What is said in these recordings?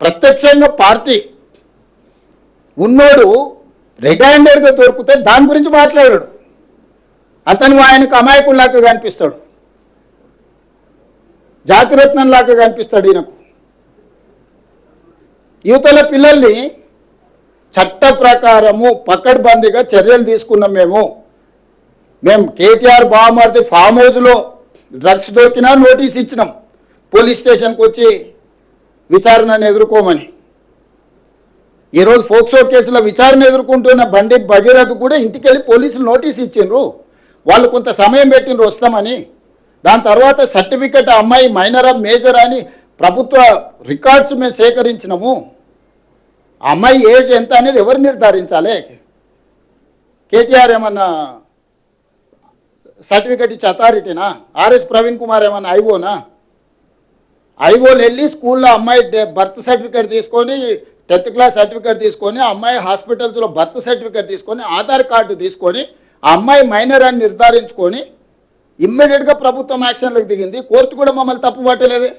ప్రత్యక్షంగా పార్టీ ఉన్నోడు రెడ్ హ్యాండెడ్గా దొరికితే దాని గురించి మాట్లాడాడు. అతను ఆయనకు అమాయకుల్లాగా కనిపిస్తాడు, జాతిరత్నంలాగా కనిపిస్తాడు. ఈయనకు యువతల పిల్లల్ని చట్ట ప్రకారము పకడ్బందీగా చర్యలు తీసుకున్నాం. మేము కేటీఆర్ బావమరిది ఫామ్ హౌస్లో డ్రగ్స్ దొరికినా నోటీస్ ఇచ్చినాం, పోలీస్ స్టేషన్కి వచ్చి విచారణను ఎదుర్కోమని. ఈరోజు ఫోక్సో కేసులో విచారణ ఎదుర్కొంటున్న బండి భగీరథ్ కూడా ఇంటికి వెళ్ళి పోలీసులు నోటీస్ ఇచ్చిండ్రు. వాళ్ళు కొంత సమయం పెట్టిండ్రు వస్తామని. దాని తర్వాత సర్టిఫికెట్ అమ్మాయి మైనరా మేజర్ అని ప్రభుత్వ రికార్డ్స్ మేము సేకరించినాము. ఆ అమ్మాయి ఏజ్ ఎంత అనేది ఎవరు నిర్ధారించాలి? కేటీఆర్ ఏమన్నా సర్టిఫికెట్ ఇచ్చే అథారిటీనా? ఆర్ఎస్ ప్రవీణ్ కుమార్ ఏమన్నా ఐఓనా? ఐఓలు వెళ్ళి స్కూల్లో అమ్మాయి బర్త్ సర్టిఫికేట్ తీసుకొని, 10th క్లాస్ సర్టిఫికేట్ తీసుకొని, అమ్మాయి హాస్పిటల్స్లో బర్త్ సర్టిఫికేట్ తీసుకొని, ఆధార్ కార్డు తీసుకొని, ఆ అమ్మాయి మైనర్ అని నిర్ధారించుకొని ఇమ్మీడియట్గా ప్రభుత్వం యాక్షన్లకు దిగింది. కోర్టు కూడా మమ్మల్ని తప్పు పట్టలేదే.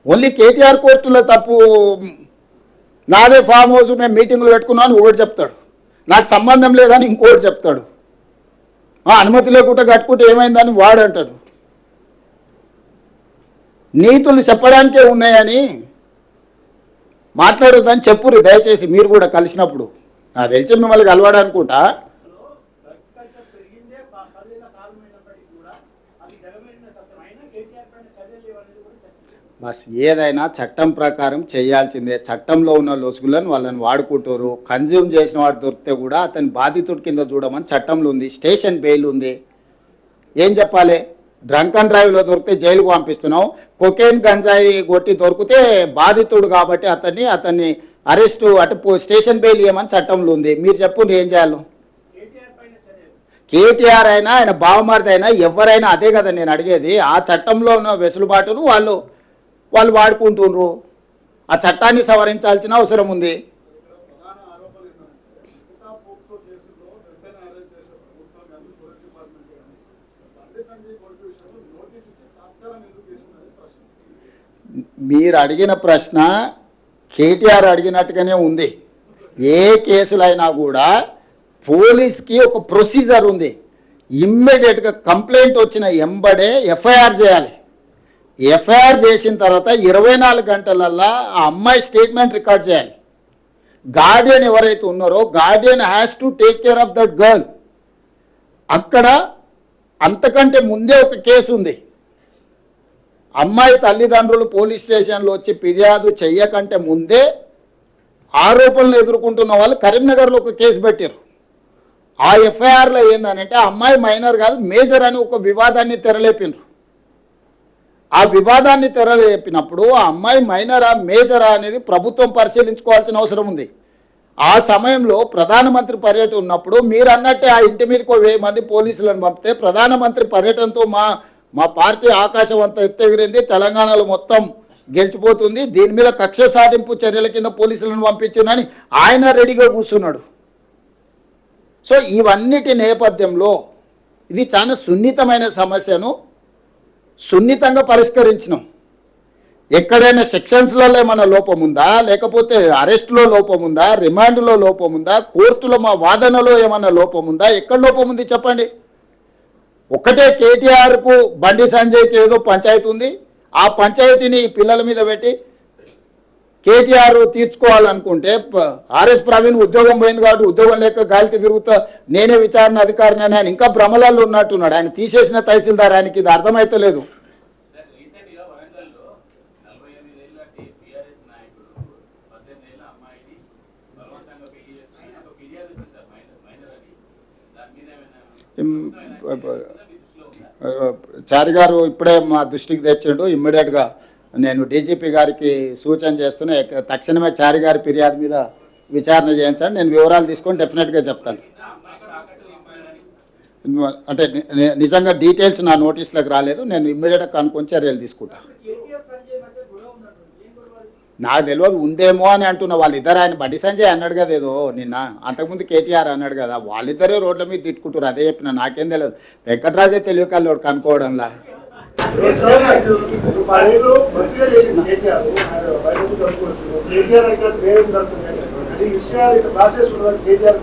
ఓన్లీ కేటీఆర్ కోర్టులో తప్పు. నాదే ఫామ్ హౌస్, మేము మీటింగ్లు పెట్టుకున్నాను ఒకటి చెప్తాడు, నాకు సంబంధం లేదని ఇంకోటి చెప్తాడు, అనుమతి లేకుండా కట్టుకుంటే ఏమైందని వాడు అంటాడు. నీతులు చెప్పడానికే ఉన్నాయని మాట్లాడొద్దని చెప్పురు దయచేసి మీరు కూడా కలిసినప్పుడు. నాకు తెలిసి మిమ్మల్ని కలవాడనుకుంటా. బస్ ఏదైనా చట్టం ప్రకారం చేయాల్సిందే. చట్టంలో ఉన్న లొసుగులను వాళ్ళని వాడుకుంటారు. కన్జ్యూమ్ చేసిన వాడు దొరికితే కూడా అతని బాధితుడి కింద చూడమని చట్టంలో ఉంది, స్టేషన్ బెయిల్ ఉంది. ఏం చెప్పాలి? డ్రంక్ అండ్ డ్రైవ్లో దొరికితే జైలుకు పంపిస్తున్నావు, కొకేన్ గంజాయి కొట్టి దొరికితే బాధితుడు కాబట్టి అతన్ని అరెస్టు స్టేషన్ బెయిల్ ఇవ్వమని చట్టంలో ఉంది. మీరు చెప్పండి ఏం చేయాలి? కేటీఆర్ అయినా ఆయన బావమరిది అయినా ఎవరైనా అదే కదా నేను అడిగేది. ఆ చట్టంలో ఉన్న వెసులుబాటును వాళ్ళు వాడుకుంటుండ్రు. ఆ చట్టాన్ని సవరించాల్సిన అవసరం ఉంది. మీరు అడిగిన ప్రశ్న కేటీఆర్ అడిగినట్టుగానే ఉంది. ఏ కేసులైనా కూడా పోలీస్కి ఒక ప్రొసీజర్ ఉంది. ఇమ్మీడియట్గా కంప్లైంట్ వచ్చిన ఎంబడే ఎఫ్ఐఆర్ చేయాలి. ఎఫ్ఐఆర్ చేసిన తర్వాత 24 గంటలల్లా ఆ అమ్మాయి స్టేట్మెంట్ రికార్డ్ చేయాలి. గార్డియన్ ఎవరైతే ఉన్నారో Guardian has to take care of that girl. అక్కడ అంతకంటే ముందే ఒక కేసు ఉంది. అమ్మాయి తల్లిదండ్రులు పోలీస్ స్టేషన్లో వచ్చి ఫిర్యాదు చెయ్యకంటే ముందే ఆరోపణలు ఎదుర్కొంటున్న వాళ్ళు కరీంనగర్లో ఒక కేసు పెట్టారు. ఆ ఎఫ్ఐఆర్లో ఏందనంటే అమ్మాయి మైనర్ కాదు మేజర్ అని ఒక వివాదాన్ని తెరలేపినారు. ఆ వివాదాన్ని తెరలేపినప్పుడు ఆ అమ్మాయి మైనరా మేజరా అనేది ప్రభుత్వం పరిశీలించుకోవాల్సిన అవసరం ఉంది. ఆ సమయంలో ప్రధానమంత్రి పర్యటన ఉన్నప్పుడు మీరు అన్నట్టే ఆ ఇంటి మీదకి 1000 మంది పోలీసులను పంపితే ప్రధానమంత్రి పర్యటనతో మా పార్టీ ఆకాశం అంతా ఎత్తెగిరింది, తెలంగాణలో మొత్తం గెలిచిపోతుంది, దీని మీద కక్ష సాధింపు చర్యల కింద పోలీసులను పంపించిందని ఆయన రెడీగా కూర్చున్నాడు. సో ఇవన్నిటి నేపథ్యంలో ఇది చాలా సున్నితమైన సమస్యను సున్నితంగా పరిష్కరించినాం. ఎక్కడైనా సెక్షన్స్లలో ఏమైనా లోపం ఉందా, లేకపోతే అరెస్టులో లోపం ఉందా, రిమాండ్లో లోపం ఉందా, కోర్టులో మా వాదనలో ఏమైనా లోపం ఉందా, ఎక్కడ లోపం ఉంది చెప్పండి. ఒక్కటే కేటీఆర్కు బండి సంజయ్కి ఏదో పంచాయతీ ఉంది, ఆ పంచాయతీని పిల్లల మీద పెట్టి కేటీఆర్ తీర్చుకోవాలనుకుంటే ఆర్ఎస్ ప్రవీణ్ ఉద్యోగం పోయింది కాబట్టి ఉద్యోగం లేక గాలికి తిరుగుతా నేనే విచారణ అధికారిని అని ఆయన ఇంకా భ్రమలలో ఉన్నట్టున్నాడు. ఆయన తీసేసిన తహసీల్దార్, ఆయనకి ఇది అర్థమైతే లేదు. చారి గారు ఇప్పుడే మా దృష్టికి తెచ్చాడు. ఇమ్మీడియట్గా నేను డీజీపీ గారికి సూచన చేస్తున్నా, తక్షణమే చారి గారి ఫిర్యాదు మీద విచారణ చేయించండి. నేను వివరాలు తీసుకొని డెఫినెట్గా చెప్తాను. అంటే నిజంగా డీటెయిల్స్ నా నోటీస్లోకి రాలేదు, నేను ఇమ్మీడియట్గా కనుక్కొని చర్యలు తీసుకుంటా. నాకు తెలియదు, ఉందేమో అని అంటున్నా. వాళ్ళిద్దరు, ఆయన బండి సంజయ్ అన్నాడు కదా ఏదో నిన్న, అంతకుముందు కేటీఆర్ అన్నాడు కదా, వాళ్ళిద్దరే రోడ్ల మీద తిట్టుకుంటారు. అదే చెప్పిన, నాకేం తెలియదు. వెంకటరాజే తెలియకల్లోడు కనుక్కోవడంలా. పదేళ్ళు మంచిగా చేసింది కేటీఆర్, బయటకు దొరుకుతుంది కేటీఆర్ అయితే వేరే దొరుకుతుంది. ఈ విషయాలు ప్రాసెస్ ఉన్నది కేటీఆర్